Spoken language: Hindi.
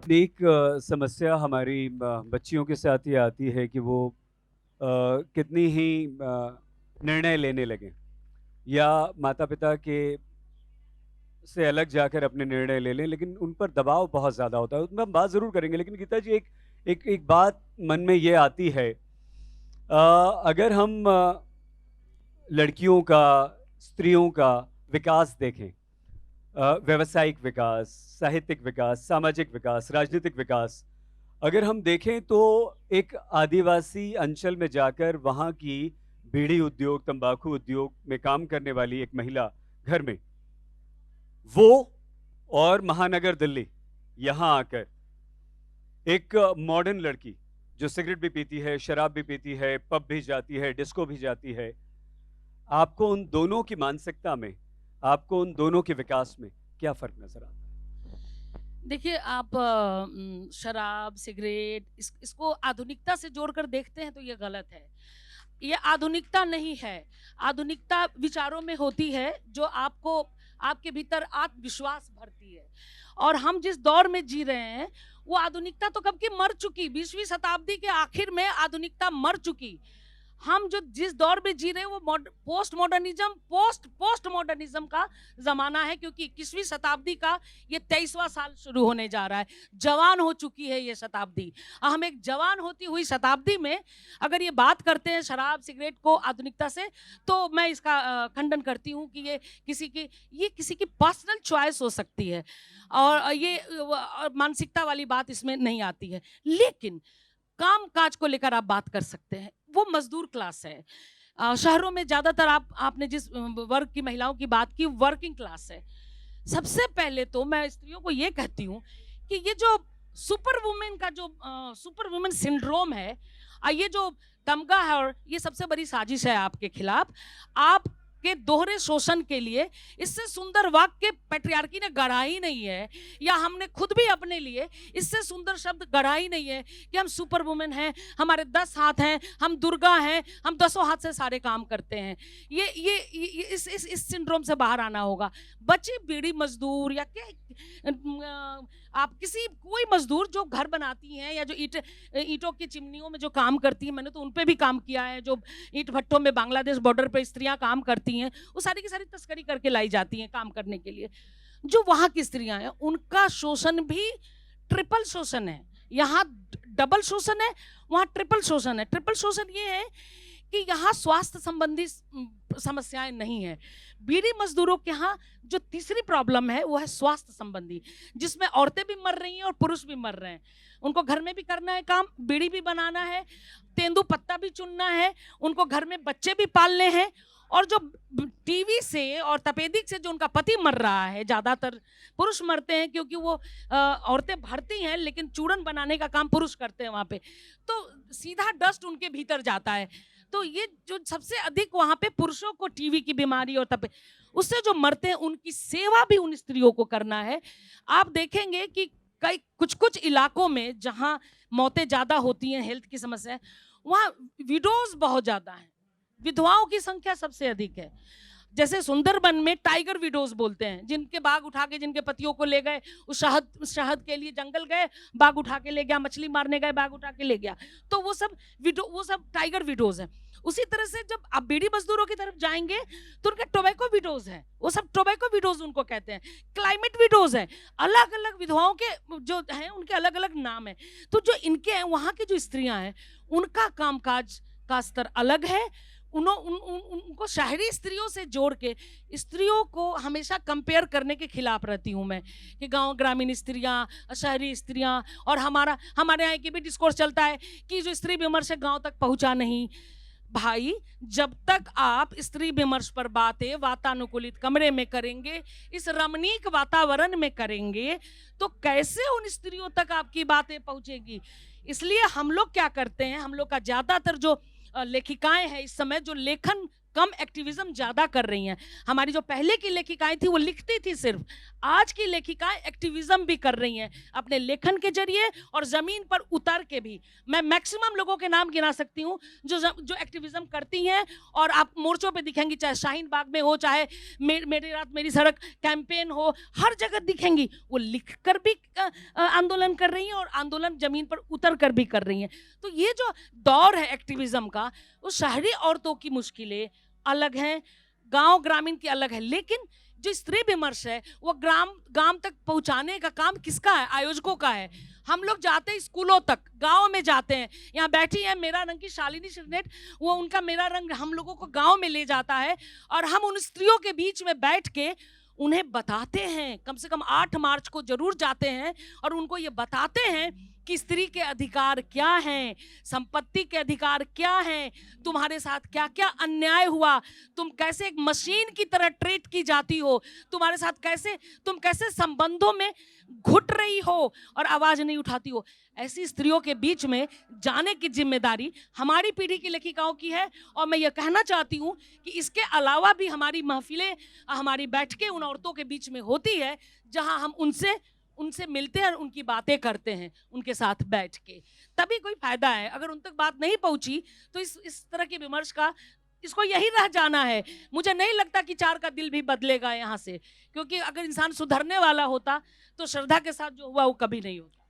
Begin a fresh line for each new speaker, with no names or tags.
एक समस्या हमारी बच्चियों के साथ ये आती है कि वो कितनी ही निर्णय लेने लगें या माता-पिता के से अलग जाकर अपने निर्णय ले लें, लेकिन उन पर दबाव बहुत ज़्यादा होता है। उसमें हम बात ज़रूर करेंगे, लेकिन गीता जी एक बात मन में ये आती है। अगर हम लड़कियों का, स्त्रियों का विकास देखें, व्यावसायिक विकास, साहित्यिक विकास, सामाजिक विकास, राजनीतिक विकास, अगर हम देखें तो एक आदिवासी अंचल में जाकर वहाँ की बीड़ी उद्योग, तंबाकू उद्योग में काम करने वाली एक महिला घर में, वो और महानगर दिल्ली, यहाँ आकर एक मॉडर्न लड़की जो सिगरेट भी पीती है, शराब भी पीती है, पब भी जाती है, डिस्को भी जाती है, आपको उन दोनों की मानसिकता में, आपको उन दोनों के विकास में क्या फ़र्क नज़र आता है?
देखिए आप शराब, सिगरेट इसको आधुनिकता से जोड़कर देखते हैं तो ये गलत है। ये आधुनिकता नहीं है। आधुनिकता विचारों में होती है जो आपको आपके भीतर आत्मविश्वास भरती है। और हम जिस दौर में जी रहे हैं वो आधुनिकता तो कब की मर चुकी। 20वीं शताब्दी के आखिर में आधुनिकता मर चुकी। हम जो जिस दौर में जी रहे हैं वो पोस्ट मॉडर्निज्म का जमाना है, क्योंकि 21वीं शताब्दी का ये 23वां साल शुरू होने जा रहा है। जवान हो चुकी है ये शताब्दी। हम एक जवान होती हुई शताब्दी में अगर ये बात करते हैं शराब सिगरेट को आधुनिकता से, तो मैं इसका खंडन करती हूँ कि ये किसी की पर्सनल चॉइस हो सकती है और ये मानसिकता वाली बात इसमें नहीं आती है। लेकिन काम काज को लेकर आप बात कर सकते हैं। वो मजदूर क्लास है। शहरों में ज्यादातर आपने जिस वर्ग की महिलाओं की बात की, वर्किंग क्लास है। सबसे पहले तो मैं स्त्रियों को ये कहती हूँ कि ये जो सुपर वुमेन सिंड्रोम है, ये जो तमगा है और ये सबसे बड़ी साजिश है आपके खिलाफ, आपके दोहरे शोषण के लिए। इससे सुंदर वाक्य पैट्रियार्की ने गढ़ा ही नहीं है, या हमने खुद भी अपने लिए इससे सुंदर शब्द गढ़ा ही नहीं है कि हम सुपर वुमेन हैं, हमारे 10 हाथ हैं, हम दुर्गा हैं, हम 10 हाथ से सारे काम करते हैं। ये इस सिंड्रोम से बाहर आना होगा। बच्चे बीड़ी मजदूर या क्या, आप कोई मजदूर जो घर बनाती हैं या जो ईंटों की चिमनियों में जो काम करती हैं, मैंने तो उन पे भी काम किया है। जो ईंट भट्टों में बांग्लादेश बॉर्डर पे स्त्रियां काम करती हैं, वो सारी की सारी तस्करी करके लाई जाती हैं काम करने के लिए। जो वहां की स्त्रियां हैं उनका शोषण भी ट्रिपल शोषण है। यहाँ डबल शोषण है, वहां ट्रिपल शोषण है। ट्रिपल शोषण ये है कि यहाँ स्वास्थ्य संबंधी समस्याएं नहीं है। बीड़ी मजदूरों के यहाँ जो तीसरी प्रॉब्लम है वो है स्वास्थ्य संबंधी, जिसमें औरतें भी मर रही हैं और पुरुष भी मर रहे हैं। उनको घर में भी करना है काम, बीड़ी भी बनाना है, तेंदू पत्ता भी चुनना है, उनको घर में बच्चे भी पालने हैं। और जो टीवी से और तपेदिक से जो उनका पति मर रहा है, ज्यादातर पुरुष मरते हैं क्योंकि वो औरतें भरती हैं लेकिन चूरन बनाने का काम पुरुष करते हैं वहां पे, तो सीधा डस्ट उनके भीतर जाता है। तो ये जो सबसे अधिक वहां पे पुरुषों को टीवी की बीमारी और तपे उससे जो मरते हैं, उनकी सेवा भी उन स्त्रियों को करना है। आप देखेंगे कि कई कुछ कुछ इलाकों में जहां मौतें ज्यादा होती हैं, हेल्थ की समस्या है, वहां विडोज बहुत ज्यादा है। विधवाओं की संख्या सबसे अधिक है। जैसे सुंदरबन में टाइगर विडोज बोलते हैं, जिनके बाघ उठा के जिनके पतियों को ले गए, उस शहद शहद के लिए जंगल गए, बाघ उठा के ले गया, मछली मारने गए, बाघ उठा के ले गया, तो वो सब टाइगर विडोज हैं। उसी तरह से जब आप बीड़ी मजदूरों की तरफ जाएंगे तो उनके टोबैको विडोज हैं, वो सब टोबैको विडोज उनको कहते हैं। क्लाइमेट विडोज है। अलग अलग विधवाओं के जो हैं उनके अलग अलग नाम है। तो जो इनके हैं वहां की जो स्त्रियां हैं, उनका कामकाज का स्तर अलग है। उनको शहरी स्त्रियों से जोड़ के स्त्रियों को हमेशा कंपेयर करने के खिलाफ रहती हूँ मैं, कि गांव ग्रामीण स्त्रियां, शहरी स्त्रियां। और हमारे यहाँ की भी डिस्कोर्स चलता है कि जो स्त्री विमर्श है गांव तक पहुंचा नहीं। भाई, जब तक आप स्त्री विमर्श पर बातें वातानुकूलित कमरे में करेंगे, इस रमणीक वातावरण में करेंगे, तो कैसे उन स्त्रियों तक आपकी बातें पहुंचेगी। इसलिए हम लोग क्या करते हैं, हम लोग का ज्यादातर जो लेखिकाएं हैं इस समय जो लेखन कम एक्टिविज्म ज्यादा कर रही हैं। हमारी जो पहले की लेखिकाएं थी वो लिखती थी सिर्फ, आज की लेखिकाएं एक्टिविज्म भी कर रही हैं अपने लेखन के जरिए और जमीन पर उतर के भी। मैं मैक्सिमम लोगों के नाम गिना सकती हूँ जो एक्टिविज्म करती हैं, और आप मोर्चों पे दिखेंगी, चाहे शाहीन बाग में हो, चाहे मेरी रात मेरी सड़क कैंपेन हो, हर जगह दिखेंगी। वो लिख कर भी आंदोलन कर रही हैं और आंदोलन जमीन पर उतर कर भी कर रही हैं। तो ये जो दौर है एक्टिविज्म का, वो शहरी औरतों की मुश्किलें अलग हैं, गांव ग्रामीण की अलग है, लेकिन जो स्त्री विमर्श है वो गांव तक पहुंचाने का काम किसका है? आयोजकों का है। हम लोग जाते हैं स्कूलों तक, गांव में जाते हैं। यहाँ बैठी है मेरा रंग की शालिनी शिरनेट, वो उनका मेरा रंग हम लोगों को गांव में ले जाता है और हम उन स्त्रियों के बीच में बैठ के उन्हें बताते हैं। कम से कम 8 मार्च को जरूर जाते हैं और उनको ये बताते हैं कि स्त्री के अधिकार क्या हैं, संपत्ति के अधिकार क्या हैं, तुम्हारे साथ क्या क्या अन्याय हुआ, तुम कैसे एक मशीन की तरह ट्रीट की जाती हो, तुम्हारे साथ तुम कैसे संबंधों में घुट रही हो और आवाज नहीं उठाती हो। ऐसी स्त्रियों के बीच में जाने की जिम्मेदारी हमारी पीढ़ी की लेखिकाओं की है। और मैं ये कहना चाहती हूँ कि इसके अलावा भी हमारी महफिलें, हमारी बैठकें उन औरतों के बीच में होती है जहां हम उनसे मिलते हैं और उनकी बातें करते हैं उनके साथ बैठ के, तभी कोई फायदा है। अगर उन तक बात नहीं पहुंची तो इस तरह की विमर्श का इसको यही रह जाना है। मुझे नहीं लगता कि 4 का दिल भी बदलेगा यहाँ से, क्योंकि अगर इंसान सुधरने वाला होता तो श्रद्धा के साथ जो हुआ वो कभी नहीं होता।